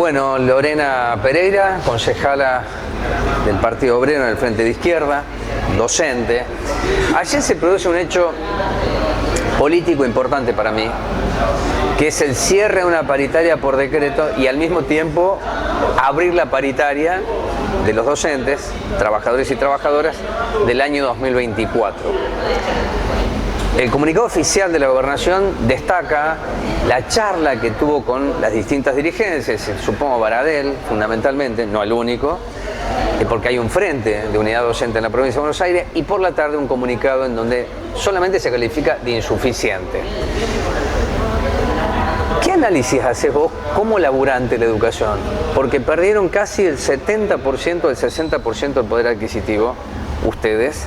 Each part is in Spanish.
Bueno, Lorena Pereira, concejala del Partido Obrero en el Frente de Izquierda, docente. Ayer se produce un hecho político importante para mí, que es el cierre de una paritaria por decreto y al mismo tiempo abrir la paritaria de los docentes, trabajadores y trabajadoras del año 2024. El comunicado oficial de la Gobernación destaca la charla que tuvo con las distintas dirigencias, supongo Baradel fundamentalmente, no el único, porque hay un frente de unidad docente en la provincia de Buenos Aires, y por la tarde un comunicado en donde solamente se califica de insuficiente. ¿Qué análisis haces vos como laburante de la educación? Porque perdieron casi el 70%, el 60% del poder adquisitivo ustedes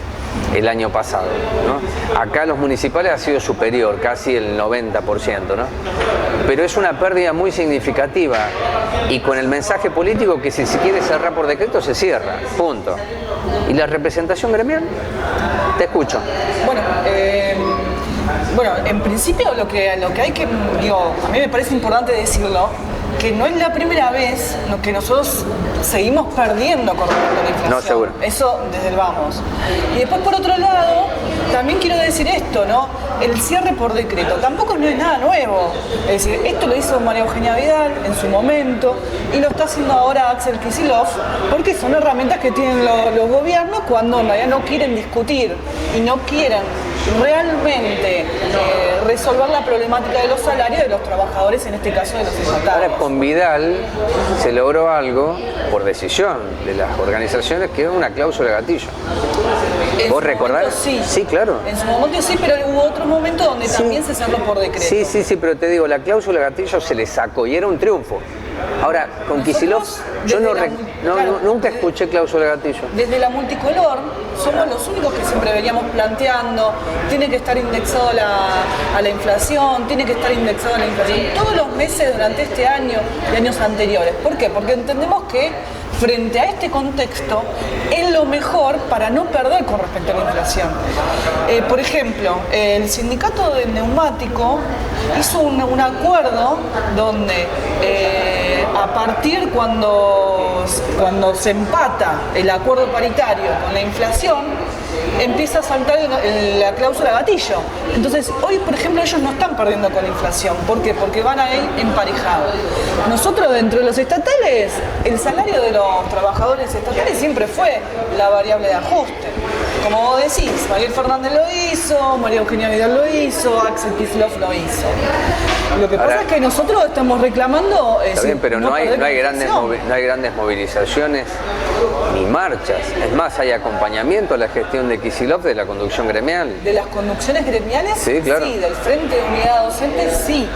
el año pasado, ¿no? Acá los municipales ha sido superior, casi el 90%, ¿no? Pero es una pérdida muy significativa y con el mensaje político que si se quiere cerrar por decreto se cierra, punto. ¿Y la representación gremial? Te escucho. Bueno, en principio lo que hay que, a mí me parece importante decirlo, que no es la primera vez que nosotros seguimos perdiendo con respecto a la inflación. No, seguro. Eso desde el vamos. Y después, por otro lado, también quiero decir esto, ¿no? El cierre por decreto tampoco no es nada nuevo. Es decir, esto lo hizo María Eugenia Vidal en su momento y lo está haciendo ahora Axel Kicillof, porque son herramientas que tienen los gobiernos cuando en realidad no quieren discutir y no quieren realmente resolver la problemática de los salarios de los trabajadores, en este caso de los estatales. Ahora con Vidal se logró algo por decisión de las organizaciones, que es una cláusula de gatillo. ¿Vos recordás? Sí. Sí, claro. En su momento sí, pero hubo otro momento donde también se cerró por decreto. Sí, pero te digo, la cláusula de gatillo se le sacó y era un triunfo. Ahora, con Kicillof, yo nunca escuché cláusula de gatillo. Desde la multicolor, somos los únicos que siempre veníamos planteando, tiene que estar indexado a la inflación, tiene que estar indexado a la inflación todos los meses durante este año y años anteriores. ¿Por qué? Porque entendemos que frente a este contexto es lo mejor para no perder con respecto a la inflación. Por ejemplo, el sindicato de neumático hizo un acuerdo donde a partir cuando se empata el acuerdo paritario con la inflación, empieza a saltar la cláusula gatillo. Entonces, hoy, por ejemplo, ellos no están perdiendo con la inflación. ¿Por qué? Porque van a ir emparejados. Nosotros, dentro de los estatales, el salario de los trabajadores estatales siempre fue la variable de ajuste. Como vos decís, Mariel Fernández lo hizo, María Eugenia Vidal lo hizo, Axel Kicillof lo hizo. Lo que pasa es que nosotros estamos reclamando... Está bien, pero no hay grandes movilizaciones ni marchas. Es más, hay acompañamiento a la gestión de Kicillof de la conducción gremial. ¿De las conducciones gremiales? Sí, claro. Sí, del Frente de Unidad Docente, sí.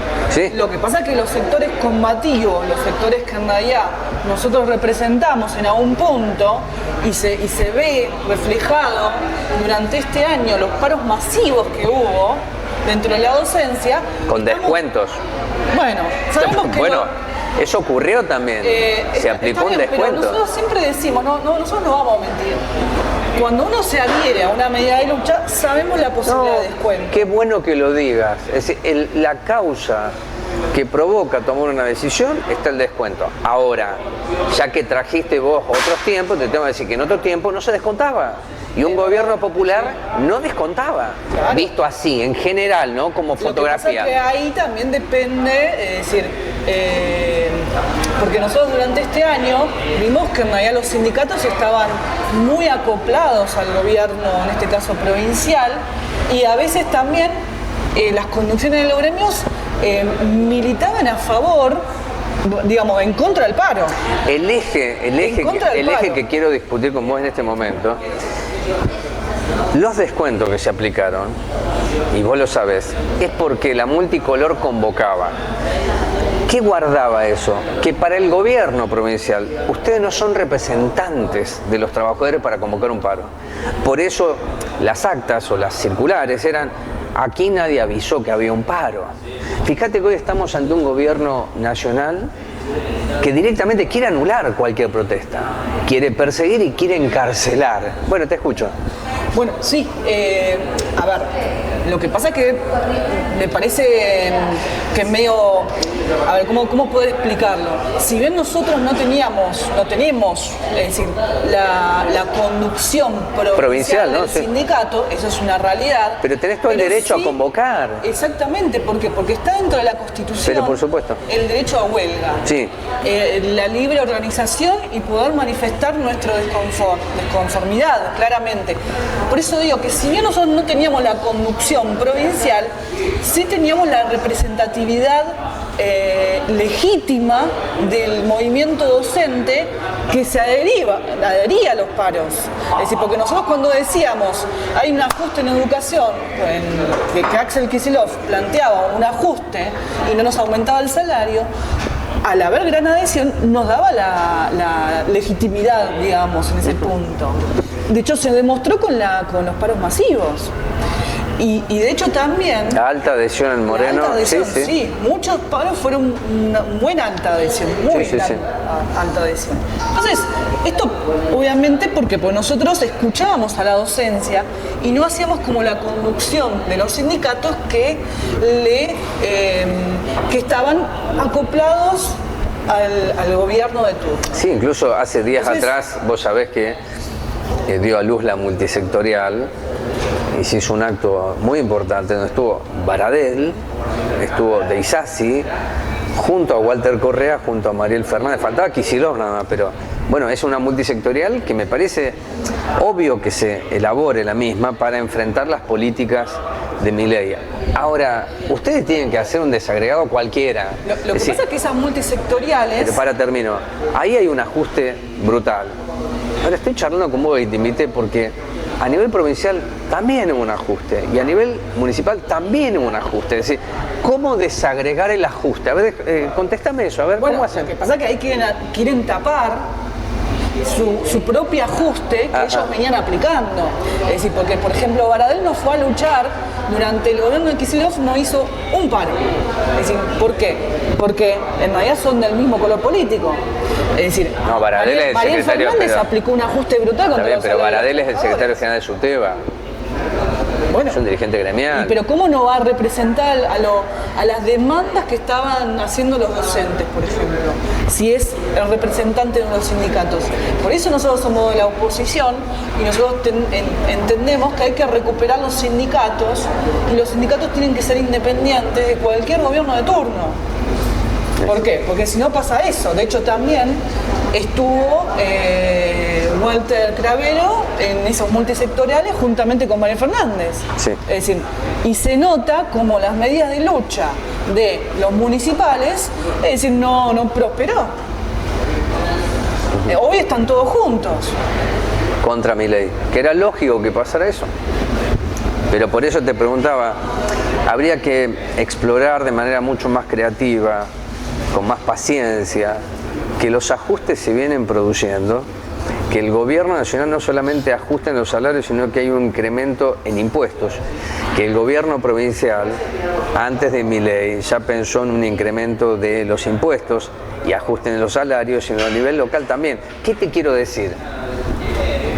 Lo que pasa es que los sectores combativos, los sectores que en realidad nosotros representamos en algún punto y se ve reflejado durante este año los paros masivos que hubo dentro de la docencia. Con descuentos. Bueno, sabemos que eso ocurrió también. Se aplicó un descuento. Pero nosotros siempre decimos, nosotros no vamos a mentir. Cuando uno se adhiere a una medida de lucha, sabemos la posibilidad de descuento. Qué bueno que lo digas. Es decir, la causa que provoca tomar una decisión está el descuento. Ahora, ya que trajiste vos otros tiempos, te tengo que decir que en otro tiempo no se descontaba. Y un gobierno popular no descontaba, claro. Visto así, en general, ¿no? Como fotografía. Lo que pasa es que ahí también depende, es decir, porque nosotros durante este año vimos que en realidad los sindicatos estaban muy acoplados al gobierno, en este caso provincial, y a veces también las conducciones de los gremios militaban a favor, digamos, en contra del paro. El eje que quiero discutir con vos en este momento, los descuentos que se aplicaron, y vos lo sabés, es porque la multicolor convocaba. ¿Qué guardaba eso? Que para el gobierno provincial, ustedes no son representantes de los trabajadores para convocar un paro. Por eso las actas o las circulares eran: aquí nadie avisó que había un paro. Fíjate que hoy estamos ante un gobierno nacional que directamente quiere anular cualquier protesta, quiere perseguir y quiere encarcelar. Bueno, te escucho. Bueno, sí, a ver, Lo que pasa es que me parece que medio, a ver, ¿cómo poder explicarlo? Si bien nosotros no tenemos, es decir, la conducción provincial ¿no? del sindicato, eso es una realidad. Pero tenés todo el derecho a convocar. Exactamente, ¿por qué? Porque está dentro de la Constitución. Pero por supuesto. El derecho a huelga. Sí. La libre organización y poder manifestar nuestra desconformidad, claramente. Por eso digo que si bien nosotros no teníamos la conducción provincial, sí teníamos la representatividad legítima del movimiento docente que se adhería a los paros. Es decir, porque nosotros cuando decíamos hay un ajuste en educación, que Axel Kicillof planteaba un ajuste y no nos aumentaba el salario, al haber gran adhesión nos daba la legitimidad, digamos, en ese punto. De hecho se demostró con los paros masivos. Y de hecho también... La alta adhesión en Moreno. Alta adhesión, sí, muchos paros fueron una buena alta adhesión, alta adhesión. Entonces, esto obviamente porque nosotros escuchábamos a la docencia y no hacíamos como la conducción de los sindicatos que estaban acoplados al gobierno de turno. Sí, incluso hace días atrás, vos sabés que dio a luz la multisectorial y se hizo un acto muy importante donde estuvo Baradel, estuvo De Isasi, junto a Walter Correa, junto a Mariel Fernández, faltaba Kicillof nada más, pero bueno, es una multisectorial que me parece obvio que se elabore la misma para enfrentar las políticas de Milei. Ahora, ustedes tienen que hacer un desagregado cualquiera. Lo que pasa es que esas multisectoriales... Pero termino, ahí hay un ajuste brutal. Ahora estoy charlando con vos y te invité porque a nivel provincial también hubo un ajuste y a nivel municipal también hubo un ajuste. Es decir, ¿cómo desagregar el ajuste? A ver, contéstame eso, a ver, ¿cómo hacen? Lo que pasa es que ahí quieren tapar su propio ajuste que ellos venían aplicando. Es decir, porque por ejemplo Baradel no fue a luchar durante el gobierno de Kicillof, no hizo un paro. Es decir, ¿por qué? Porque en realidad son del mismo color político. Es decir, no, Baradel es el Mariel secretario, Fernández aplicó un ajuste brutal contra los pero Baradel es el trabajadores. secretario general de SUTEBA. Bueno, es un dirigente gremial. Pero ¿cómo no va a representar a las demandas que estaban haciendo los docentes, por ejemplo? Si es el representante de los sindicatos. Por eso nosotros somos de la oposición y nosotros entendemos que hay que recuperar los sindicatos y los sindicatos tienen que ser independientes de cualquier gobierno de turno. ¿Por qué? Porque si no pasa eso. De hecho también estuvo Walter Cravero en esos multisectoriales juntamente con Mariel Fernández. Sí. Es decir, y se nota como las medidas de lucha de los municipales, es decir, no prosperó. Hoy están todos juntos. Contra Milei. Que era lógico que pasara eso. Pero por eso te preguntaba, habría que explorar de manera mucho más creativa, con más paciencia, que los ajustes se vienen produciendo, que el gobierno nacional no solamente ajuste en los salarios, sino que hay un incremento en impuestos, que el gobierno provincial, antes de Milei, ya pensó en un incremento de los impuestos y ajusten en los salarios, sino a nivel local también. ¿Qué te quiero decir?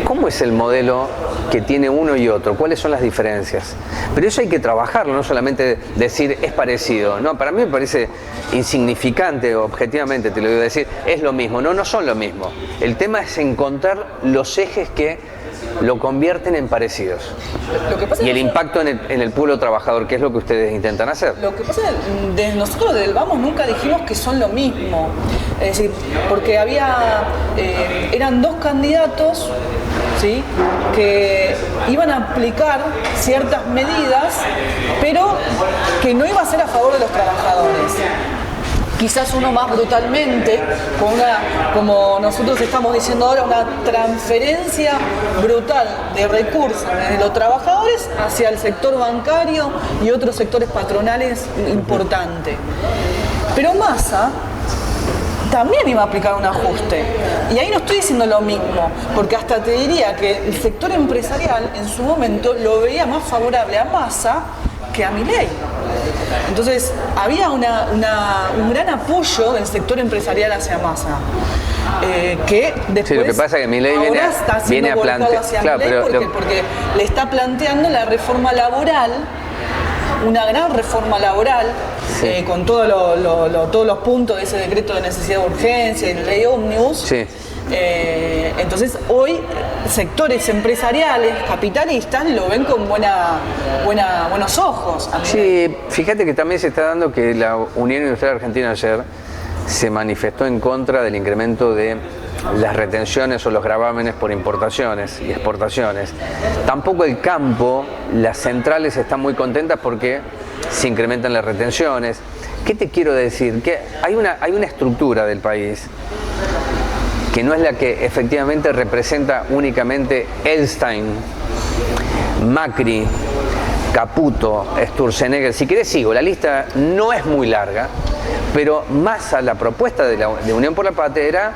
¿Cómo es el modelo que tiene uno y otro? ¿Cuáles son las diferencias? Pero eso hay que trabajarlo, no solamente decir es parecido. No, para mí me parece insignificante, objetivamente te lo digo, decir es lo mismo. No son lo mismo. El tema es encontrar los ejes que lo convierten en parecidos. Y el impacto en el pueblo trabajador, que es lo que ustedes intentan hacer. Lo que pasa es que nosotros del Vamos nunca dijimos que son lo mismo. Es decir, porque eran dos candidatos, ¿sí?, que iban a aplicar ciertas medidas, pero que no iba a ser a favor de los trabajadores. Quizás uno más brutalmente, como nosotros estamos diciendo ahora, una transferencia brutal de recursos de los trabajadores hacia el sector bancario y otros sectores patronales importantes. Pero Massa también iba a aplicar un ajuste. Y ahí no estoy diciendo lo mismo, porque hasta te diría que el sector empresarial en su momento lo veía más favorable a Massa que a Milei. Entonces había un gran apoyo del sector empresarial hacia Massa. Que después sí, lo que pasa es que Milei viene a plantear, porque le está planteando la reforma laboral una gran reforma laboral, Sí. con todos los puntos de ese decreto de necesidad de urgencia y la ley ómnibus. Sí. Entonces hoy sectores empresariales, capitalistas, lo ven con buenos ojos. A Milei. Sí, fíjate que también se está dando que la Unión Industrial Argentina ayer se manifestó en contra del incremento de las retenciones o los gravámenes por importaciones y exportaciones. Tampoco el campo, las centrales están muy contentas porque se incrementan las retenciones. ¿Qué te quiero decir? Que hay una estructura del país que no es la que efectivamente representa únicamente Elstein, Macri, Caputo, Sturzenegger. Si querés sigo, la lista no es muy larga, pero Massa, la propuesta de Unión por la Patria era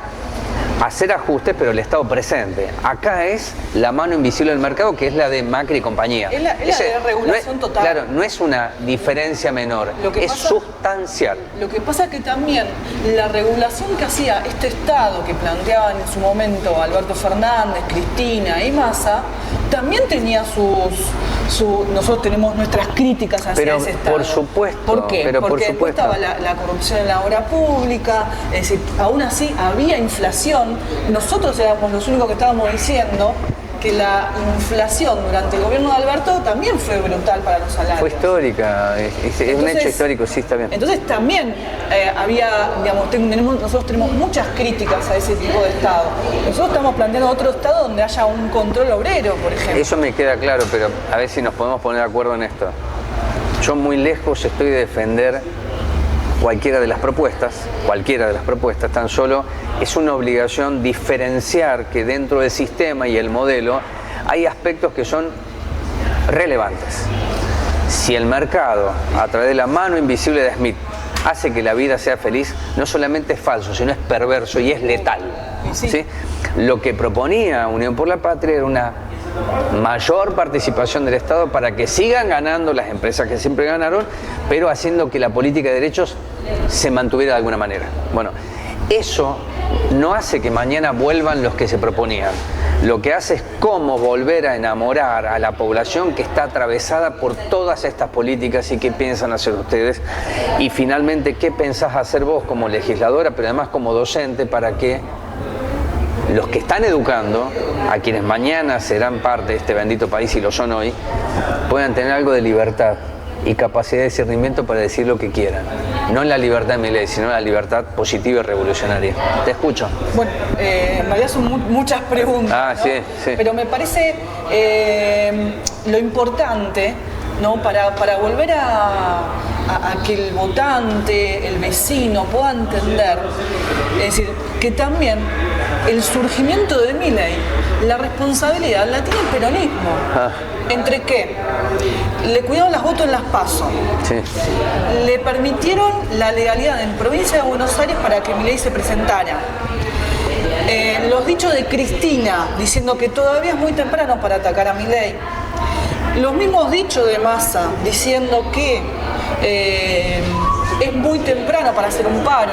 hacer ajustes, pero el Estado presente. Acá es la mano invisible del mercado, que es la de Macri y compañía. Es la de regulación total. Claro, no es una diferencia menor, es sustancial. Lo que pasa es que también la regulación que hacía este Estado, que planteaban en su momento Alberto Fernández, Cristina y Massa, también tenía nosotros tenemos nuestras críticas hacia pero, ese Estado. por supuesto. ¿Por qué? Pero porque por después supuesto. estaba la corrupción en la obra pública, es decir, aún así había inflación. Nosotros éramos los únicos que estábamos diciendo que la inflación durante el gobierno de Alberto también fue brutal para los salarios. Fue histórica, es un hecho histórico, sí, está bien. Entonces también había, digamos, nosotros tenemos muchas críticas a ese tipo de Estado. Nosotros estamos planteando otro Estado donde haya un control obrero, por ejemplo. Eso me queda claro, pero a ver si nos podemos poner de acuerdo en esto. Yo muy lejos estoy de defender cualquiera de las propuestas, tan solo es una obligación diferenciar que dentro del sistema y el modelo hay aspectos que son relevantes. Si el mercado, a través de la mano invisible de Smith, hace que la vida sea feliz, no solamente es falso, sino es perverso y es letal. ¿Sí? Lo que proponía Unión por la Patria era una mayor participación del Estado para que sigan ganando las empresas que siempre ganaron, pero haciendo que la política de derechos se mantuviera de alguna manera. Bueno, eso no hace que mañana vuelvan los que se proponían. Lo que hace es cómo volver a enamorar a la población que está atravesada por todas estas políticas y qué piensan hacer ustedes. Y finalmente, qué pensás hacer vos como legisladora, pero además como docente, para que los que están educando, a quienes mañana serán parte de este bendito país y lo son hoy, puedan tener algo de libertad y capacidad de discernimiento para decir lo que quieran. No en la libertad de Milei, sino en la libertad positiva y revolucionaria. Te escucho. Bueno, en realidad son muchas preguntas, ¿no? Sí. Pero me parece lo importante, ¿no? Para volver a que el votante, el vecino pueda entender, es decir, que también el surgimiento de Milei, la responsabilidad la tiene el peronismo. ¿Entre qué? Le cuidaron las votos en las PASO. Sí. Le permitieron la legalidad en provincia de Buenos Aires para que Milei se presentara. Los dichos de Cristina diciendo que todavía es muy temprano para atacar a Milei. Los mismos dichos de Massa diciendo que es muy temprano para hacer un paro,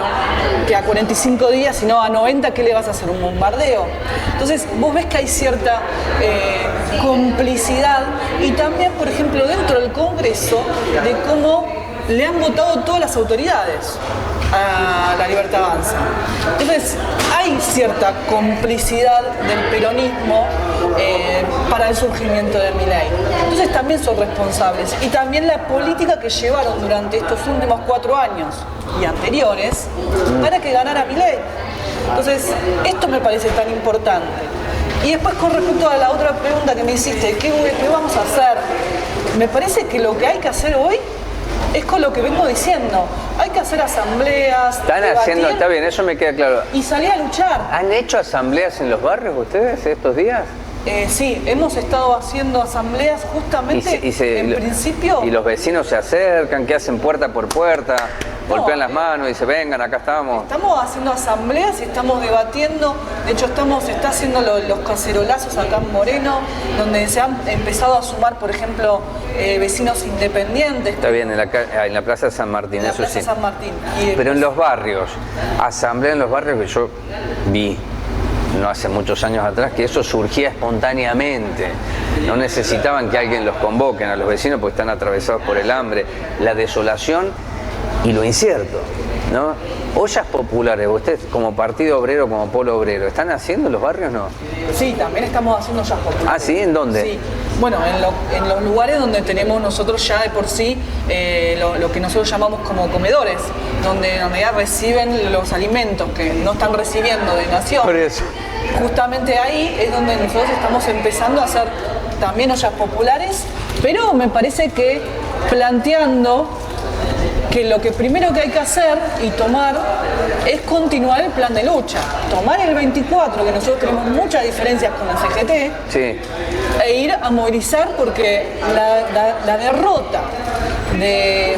que a 45 días, si no a 90, ¿qué le vas a hacer? ¿Un bombardeo? Entonces, vos ves que hay cierta complicidad y también, por ejemplo, dentro del Congreso, de cómo le han votado todas las autoridades a La Libertad Avanza. Entonces, hay cierta complicidad del peronismo para el surgimiento de Milei. Entonces también son responsables. Y también la política que llevaron durante estos últimos 4 años y anteriores para que ganara Milei. Entonces, esto me parece tan importante. Y después, con respecto a la otra pregunta que me hiciste, ¿qué vamos a hacer? Me parece que lo que hay que hacer hoy es con lo que vengo diciendo. Hay que hacer asambleas. Están debatir, haciendo, está bien, eso me queda claro. Y salir a luchar. ¿Han hecho asambleas en los barrios ustedes estos días? Sí, hemos estado haciendo asambleas justamente en principio. Y los vecinos se acercan, ¿qué hacen puerta por puerta? Golpean las manos y dicen, vengan, acá estamos. Estamos haciendo asambleas y estamos debatiendo. De hecho, se está haciendo los cacerolazos acá en Moreno, donde se han empezado a sumar, por ejemplo, vecinos independientes. Está bien, en la Plaza San Martín, En la eso Plaza sí. San Martín. Pero en los barrios, asamblea en los barrios que yo vi no hace muchos años atrás, que eso surgía espontáneamente. no necesitaban que alguien los convoquen a los vecinos porque están atravesados por el hambre, la desolación y lo incierto, ¿no? Ollas populares, ustedes como Partido Obrero, como Polo Obrero, ¿están haciendo en los barrios no? Sí, también estamos haciendo ollas populares. Ah, ¿sí? ¿En dónde? Sí. Bueno, en los lugares donde tenemos nosotros ya de por sí lo que nosotros llamamos como comedores, donde ya reciben los alimentos que no están recibiendo de Nación. Por eso. Justamente ahí es donde nosotros estamos empezando a hacer también ollas populares, pero me parece que planteando que lo que primero que hay que hacer y tomar es continuar el plan de lucha. Tomar el 24, que nosotros tenemos muchas diferencias con la CGT, Sí. e ir a movilizar porque la derrota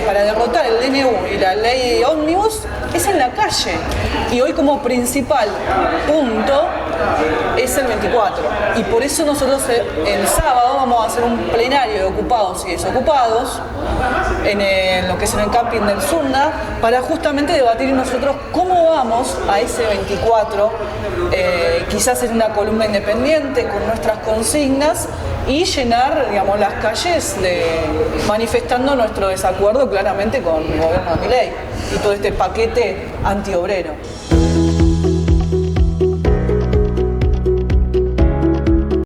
para derrotar el DNU y la ley ómnibus es en la calle. Y hoy como principal punto es el 24. Y por eso nosotros el sábado vamos a hacer un plenario de ocupados y desocupados en lo que es en el camping del Zunda, para justamente debatir nosotros cómo vamos a ese 24, quizás en una columna independiente con nuestras consignas y llenar, digamos, las calles manifestando nuestro desacuerdo claramente con el gobierno de Milei y todo este paquete antiobrero.